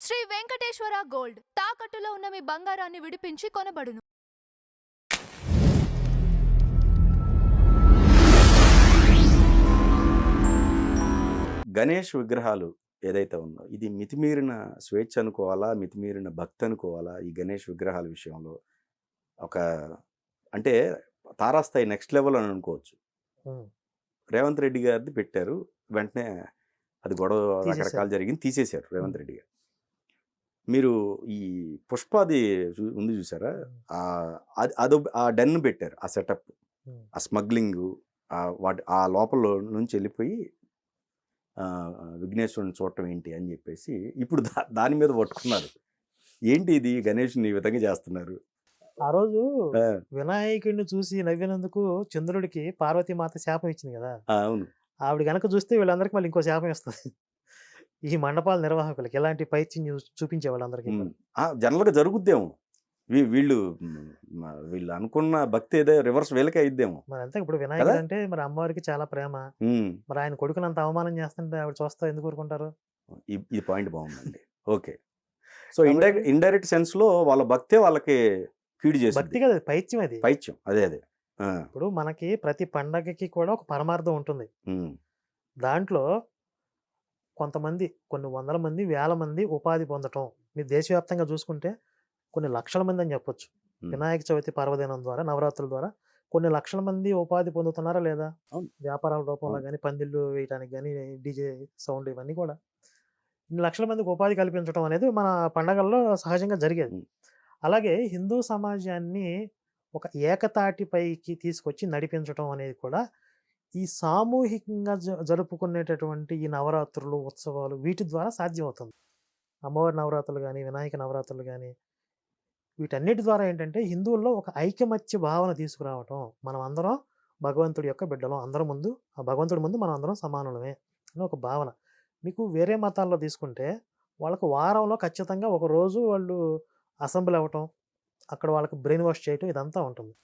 Shri Venkateswara gold తాకట్టులో ఉన్న మీ బంగారాన్ని విడిపించి కొనబడును. గణేష్ విగ్రహాలు ఏదైతే ఉందో ఇది మితిమీరిన స్వేచ్ఛ అనుకోవాలా, మితిమీరిన భక్తి అనుకోవాలా? ఈ గణేష్ విగ్రహాల విషయంలో ఒక అంటే తారాస్థాయి నెక్స్ట్ లెవెల్ అని అనుకోవచ్చు. రేవంత్ రెడ్డి గారిది పెట్టారు. వెంటనే అది గొడవ రకరకాలు జరిగింది, తీసేశారు రేవంత్ రెడ్డి గారు. మీరు ఈ పుష్పది ఉంది చూసారా? అదో ఆ డెన్ పెట్టారు, ఆ సెటప్, ఆ స్మగ్లింగ్, వాటి ఆ లోపల నుంచి వెళ్ళిపోయి విఘ్నేశ్వరుని చూడటం ఏంటి అని చెప్పేసి ఇప్పుడు దాని మీద పట్టుకున్నారు. ఏంటి ఇది, గణేష్ని ఈ విధంగా చేస్తున్నారు? ఆ రోజు వినాయకుడిని చూసి నవ్వినందుకు చంద్రుడికి పార్వతీమాత శాపం ఇచ్చింది కదా. అవును. ఆవిడ గనక చూస్తే వీళ్ళందరికీ మళ్ళీ ఇంకో శాపం ఇస్తుంది. ఈ మండపాల నిర్వాహకులకి ఇలాంటి పైత్యం చూపించే వాళ్ళందరికీ జనరల్గా జరుగుద్దేమో. వీళ్ళు వీళ్ళు అనుకున్న భక్తి ఏదో రివర్స్ వీళ్ళకే అయిద్దేమో. మరి అంతే. ఇప్పుడు వినాయకుడు అంటే మరి అమ్మవారికి చాలా ప్రేమ. మరి ఆయన కొడుకుని అంత అవమానం చేస్తుంటే ఆవిడ చూస్తా ఎందుకు ఊరుకుంటారు? ఈ పాయింట్ బాగుందండి. ఓకే. సో ఇండైరెక్ట్ సెన్స్ లో వాళ్ళ భక్తే వాళ్ళకి కీడు చేసి భక్తి కదా, పైత్యం. అది పైత్యం. అదే ఇప్పుడు మనకి ప్రతి పండగకి కూడా ఒక పరమార్థం ఉంటుంది. దాంట్లో కొంతమంది, కొన్ని వందల మంది, వేల మంది ఉపాధి పొందటం, మీరు దేశవ్యాప్తంగా చూసుకుంటే కొన్ని లక్షల మంది అని చెప్పొచ్చు. వినాయక చవితి పర్వదినం ద్వారా, నవరాత్రుల ద్వారా కొన్ని లక్షల మంది ఉపాధి పొందుతున్నారా లేదా? వ్యాపారాల రూపంలో కానీ, పందిళ్ళు వేయడానికి కానీ, డీజే సౌండ్, ఇవన్నీ కూడా ఇన్ని లక్షల మందికి ఉపాధి కల్పించడం అనేది మన పండగల్లో సహజంగా జరిగేది. అలాగే హిందూ సమాజాన్ని ఒక ఏకతాటిపైకి తీసుకొచ్చి నడిపించడం అనేది కూడా ఈ సామూహికంగా జరుపుకునేటటువంటి ఈ నవరాత్రులు, ఉత్సవాలు, వీటి ద్వారా సాధ్యమవుతుంది. అమ్మవారి నవరాత్రులు కానీ, వినాయక నవరాత్రులు కానీ, వీటన్నిటి ద్వారా ఏంటంటే హిందువుల్లో ఒక ఐకమత్య భావన తీసుకురావటం. మనం అందరం భగవంతుడి యొక్క బిడ్డలం, అందరం ముందు, ఆ భగవంతుడి ముందు మనం అందరం సమానులమే అని ఒక భావన. మీకు వేరే మతాల్లో తీసుకుంటే వాళ్ళకు వారంలో ఖచ్చితంగా ఒక రోజు వాళ్ళు అసెంబ్లీ అవ్వటం, అక్కడ వాళ్ళకి బ్రెయిన్ వాష్ చేయటం, ఇదంతా ఉంటుంది.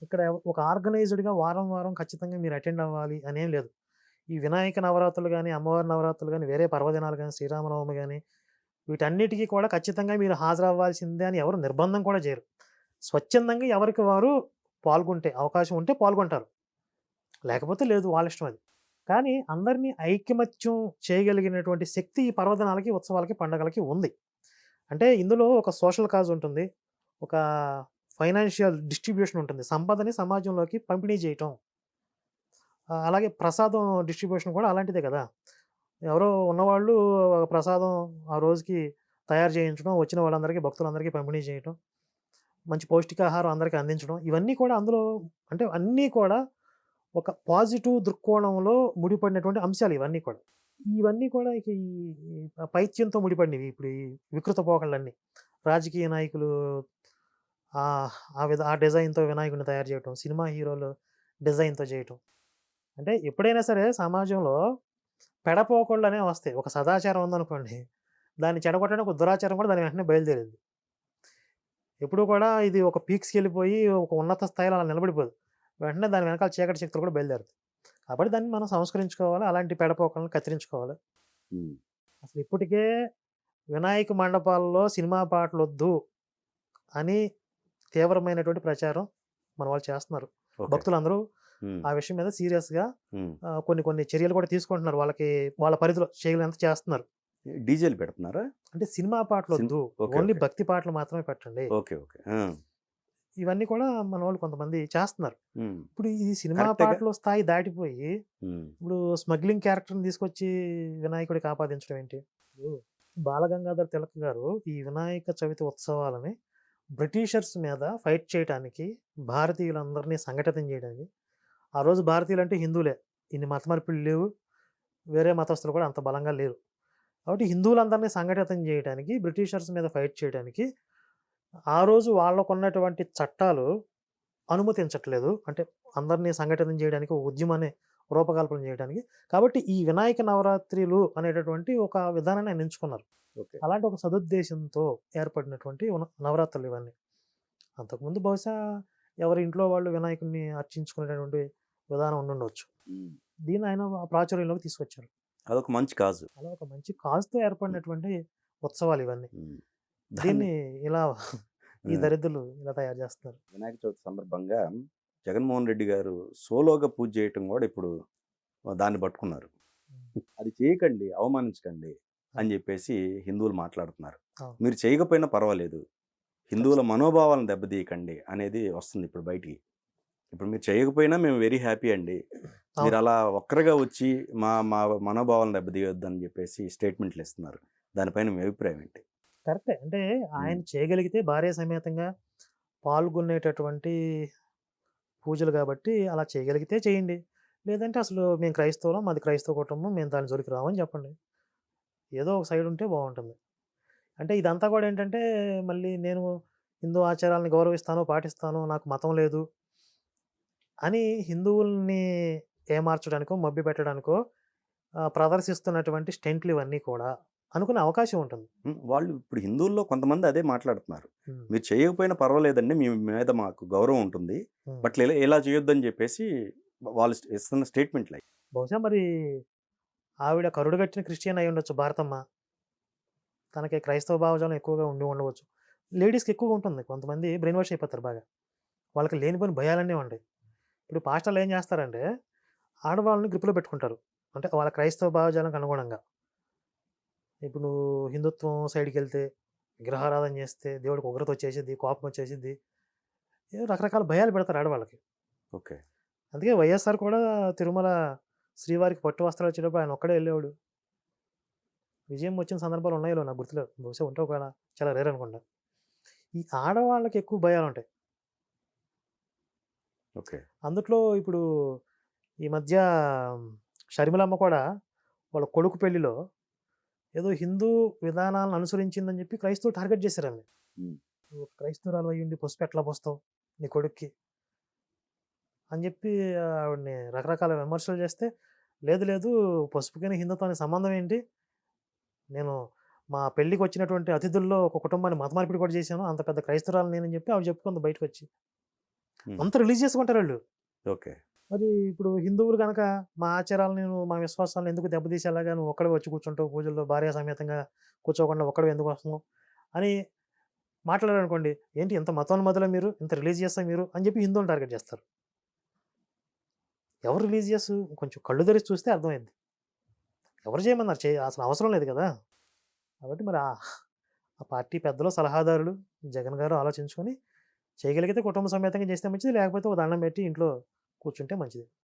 ఇక్కడ ఒక ఆర్గనైజ్డ్గా వారం వారం ఖచ్చితంగా మీరు అటెండ్ అవ్వాలి అనేం లేదు. ఈ వినాయక నవరాత్రులు కానీ, అమ్మవారి నవరాత్రులు కానీ, వేరే పర్వదినాలు కానీ, శ్రీరామనవమి కానీ, వీటన్నిటికీ కూడా ఖచ్చితంగా మీరు హాజరవ్వాల్సిందే అని ఎవరు నిర్బంధం కూడా చేయరు. స్వచ్ఛందంగా ఎవరికి వారు పాల్గొంటే, అవకాశం ఉంటే పాల్గొంటారు, లేకపోతే లేదు, వాళ్ళ ఇష్టం అది. కానీ అందరినీ ఐకమత్యం చేయగలిగినటువంటి శక్తి ఈ పర్వదినాలకి, ఉత్సవాలకి, పండగలకి ఉంది. అంటే ఇందులో ఒక సోషల్ కాజ్ ఉంటుంది, ఒక ఫైనాన్షియల్ డిస్ట్రిబ్యూషన్ ఉంటుంది, సంపదని సమాజంలోకి పంపిణీ చేయటం. అలాగే ప్రసాదం డిస్ట్రిబ్యూషన్ కూడా అలాంటిదే కదా. ఎవరో ఉన్నవాళ్ళు ప్రసాదం ఆ రోజుకి తయారు చేయించడం, వచ్చిన వాళ్ళందరికీ, భక్తులందరికీ పంపిణీ చేయటం, మంచి పౌష్టికాహారం అందరికీ అందించడం, ఇవన్నీ కూడా అందులో అంటే అన్నీ కూడా ఒక పాజిటివ్ దృక్కోణంలో ముడిపడినటువంటి అంశాలు ఇవన్నీ కూడా. ఇవన్నీ కూడా ఇక ఈ పైత్యంతో ముడిపడినవి. ఇప్పుడు ఈ వికృత పోకళ్ళన్నీ రాజకీయ నాయకులు ఆ డిజైన్తో వినాయకుడిని తయారు చేయటం, సినిమా హీరోలు డిజైన్తో చేయటం. అంటే ఎప్పుడైనా సరే సమాజంలో పెడపోకళ్ళు అనేవి వస్తాయి. ఒక సదాచారం ఉందనుకోండి, దాన్ని చెడగొట్టడానికి ఒక దురాచారం కూడా దాని వెంటనే బయలుదేరింది. ఎప్పుడు కూడా ఇది ఒక పీక్స్కి వెళ్ళిపోయి ఒక ఉన్నత స్థాయిలో అలా నిలబడిపోదు. వెంటనే దాని వెనకాల చీకటి శక్తులు కూడా బయలుదేరుతాయి. కాబట్టి దాన్ని మనం సంస్కరించుకోవాలి, అలాంటి పెడపోకలను కత్తిరించుకోవాలి. అసలు ఇప్పటికే వినాయక మండపాల్లో సినిమా పాటలు వద్దు అని తీవ్రమైనటువంటి ప్రచారం మన వాళ్ళు చేస్తున్నారు. భక్తులందరూ ఆ విషయం మీద సీరియస్గా కొన్ని చర్యలు కూడా తీసుకుంటున్నారు. వాళ్ళకి వాళ్ళ పరిధిలో చేయలేంత చేస్తున్నారు. డీజేలు పెడుతున్నారా? అంటే సినిమా పాటలు వద్దు, ఓన్లీ భక్తి పాటలు మాత్రమే పెట్టండి. ఇవన్నీ కూడా మన వాళ్ళు కొంతమంది చేస్తున్నారు. ఇప్పుడు ఈ సినిమా పాటలు స్థాయి దాటిపోయి ఇప్పుడు స్మగ్లింగ్ క్యారెక్టర్ని తీసుకొచ్చి వినాయకుడికి ఆపాదించడం ఏంటి? బాలగంగాధర్ తిలక్ గారు ఈ వినాయక చవితి ఉత్సవాలని బ్రిటిషర్స్ మీద ఫైట్ చేయడానికి, భారతీయులందరినీ సంఘటితం చేయడానికి, ఆ రోజు భారతీయులు అంటే హిందువులే, ఇన్ని మత మార్పులు లేవు, వేరే మతస్థులు కూడా అంత బలంగా లేరు. కాబట్టి హిందువులందరినీ సంఘటితం చేయడానికి, బ్రిటిషర్స్ మీద ఫైట్ చేయడానికి ఆ రోజు వాళ్ళకు ఉన్నటువంటి చట్టాలు అనుమతించట్లేదు. అంటే అందరినీ సంఘటితం చేయడానికి, ఒక ఉద్యమాన్ని రూపకల్పన చేయడానికి. కాబట్టి ఈ వినాయక నవరాత్రులు అనేటటువంటి ఒక విధానాన్ని ఆయన ఎంచుకున్నారు. అలాంటి ఒక సదుద్దేశంతో ఏర్పడినటువంటి నవరాత్రులు ఇవన్నీ. అంతకుముందు బహుశా ఎవరి ఇంట్లో వాళ్ళు వినాయకుడిని అర్చించుకునేటటువంటి విధానం ఉండుండొచ్చు. దీన్ని ఆయన ప్రాచుర్యంలోకి తీసుకొచ్చారు. అదొక మంచి కాజు. అలా ఒక మంచి కాజ్తో ఏర్పడినటువంటి ఉత్సవాలు ఇవన్నీ. ఉమ్. దాన్ని దీన్ని ఇలా ఈ ఆ, దరిద్రులు ఇలా తయారు చేస్తున్నారు. వినాయక చవితి సందర్భంగా జగన్మోహన్ రెడ్డి గారు సోలోగా పూజ చేయటం కూడా ఇప్పుడు దాన్ని పట్టుకున్నారు. అది చేయకండి, అవమానించకండి అని చెప్పేసి హిందువులు మాట్లాడుతున్నారు. అవును. మీరు చేయకపోయినా పర్వాలేదు, హిందువుల మనోభావాలను దెబ్బతీయకండి అనేది వస్తుంది ఇప్పుడు బయటికి. ఇప్పుడు మీరు చేయకపోయినా మేము వెరీ హ్యాపీ అండి, మీరు అవును. అలా ఒక్కరిగా వచ్చి మా మా మనోభావాలను దెబ్బతీయొద్దు అని చెప్పేసి స్టేట్మెంట్లు ఇస్తున్నారు. దానిపైన మీ అభిప్రాయం ఏంటి? కరెక్టే. అంటే ఆయన చేయగలిగితే భార్య సమేతంగా పాల్గొనేటటువంటి పూజలు కాబట్టి అలా చేయగలిగితే చేయండి. లేదంటే అసలు మేము క్రైస్తవులం, మాది క్రైస్తవ కుటుంబం, మేము దాని జోలికి రామని చెప్పండి. ఏదో ఒక సైడ్ ఉంటే బాగుంటుంది. అంటే ఇదంతా కూడా ఏంటంటే మళ్ళీ నేను హిందూ ఆచారాలను గౌరవిస్తాను, పాటిస్తాను, నాకు మతం లేదు అని హిందువుల్ని ఏమార్చడానికో, మభ్యపెట్టడానికో ప్రదర్శిస్తున్నటువంటి స్టంట్లు ఇవన్నీ కూడా అనుకునే అవకాశం ఉంటుంది. వాళ్ళు ఇప్పుడు హిందువుల్లో కొంతమంది అదే మాట్లాడుతున్నారు. హ్మ్. మీరు చేయకపోయినా పర్వాలేదండి, మీ మీద మాకు గౌరవం ఉంటుంది, హ్మ్. బట్ ఇలా చేయొద్దని చెప్పేసి వాళ్ళు ఇస్తున్న స్టేట్మెంట్లు అవి. బహుశా మరి ఆవిడ కరుడుగట్టిన క్రిస్టియన్ అయి ఉండొచ్చు భారతమ్మ. తనకి క్రైస్తవ భావజాలం ఎక్కువగా ఉండి ఉండవచ్చు. లేడీస్‌కి ఎక్కువగా ఉంటుంది. కొంతమంది బ్రెయిన్ వాష్ అయిపోతారు బాగా. వాళ్ళకి లేనిపోని భయాలన్నీ ఉంటాయి. ఇప్పుడు పాస్టర్‌లు ఏం చేస్తారంటే, ఆడవాళ్ళని గ్రిప్‌లో పెట్టుకుంటారు. అంటే వాళ్ళ క్రైస్తవ భావజాలానికి అనుగుణంగా. ఇప్పుడు నువ్వు హిందుత్వం సైడ్‌కెళ్తే, విగ్రహారాధన చేస్తే దేవుడికి ఉగ్రత వచ్చేసిద్ది, కోపం వచ్చేసిద్ది. ఏదో రకరకాల భయాలు పెడతారు ఆడవాళ్ళకి. ఓకే. అందుకే వైఎస్ఆర్ కూడా తిరుమల శ్రీవారికి పట్టు వస్త్రాలు ఇచ్చేటప్పుడు ఆయన ఒక్కడే ఎళ్ళేవాడు. విజయం వచ్చిన సందర్భాలు ఉన్నాయో లేవో నాకు గుర్తులేవు. బహుశా ఉంటే ఒకవేళ చాలా రేర్ అనుకుంటా. ఈ ఆడవాళ్ళకి ఎక్కువ భయాలుంటాయి. ఓకే. అందుట్లో ఇప్పుడు ఈ మధ్య షర్మిలమ్మ కూడా వాళ్ళ కొడుకు పెళ్లిలో ఏదో హిందూ విధానాలను అనుసరించిందని చెప్పి క్రైస్తవులు టార్గెట్ చేశారామెని. ఉమ్. నువ్వు ఒక క్రైస్తవురాలు అయ్యుండి పసుపు ఎట్లా పోస్తావు నీ కొడుక్కి అని చెప్పి ఆవిడని రకరకాల విమర్శలు చేస్తే, లేదు లేదు పసుపుకి హిందుత్వానికి సంబంధం ఏంటి? నేను మా పెళ్ళికి వచ్చినటువంటి అతిథుల్లో ఒక కుటుంబాన్ని మత మార్పిడి కూడా చేశాను. అంత పెద్ద క్రైస్తవురాలు నేనని చెప్పి ఆవిడ చెప్పుకుంది బయటకొచ్చి. ఉమ్. అంత రిలీజియస్‌గా ఉంటారాళ్ళు. ఓకే. మరి ఇప్పుడు హిందువులు గనక మా ఆచారాలను, మా విశ్వాసాలను ఎందుకు దెబ్బతీసేలాగా నువ్వు ఒక్కడివే వచ్చి కూర్చుంటావు పూజల్లో భార్య సమేతంగా కూర్చోకుండా ఒక్కడివే ఎందుకు వస్తున్నావు అని మాట్లాడారనుకోండి, ఏంటి ఇంత మతోన్మాదులా మీరు? ఇంత రిలీజియస్సా మీరు? అని చెప్పి హిందువులను టార్గెట్ చేస్తారు. ఎవరు రిలీజియస్? కొంచెం కళ్ళు తెరిచి చూస్తే అర్థమైద్ది. ఎవరు చేయమన్నారు? అసలు అవసరం లేదు కదా! కాబట్టి మరి ఆ పార్టీ పెద్దలు, సలహాదారులు జగన్ గారు ఆలోచించుకొని చేయగలిగితే కుటుంబ సమేతంగా చేస్తే మంచిది. లేకపోతే ఒక దండం పెట్టి ఇంట్లో కూర్చుంటే మంచిది.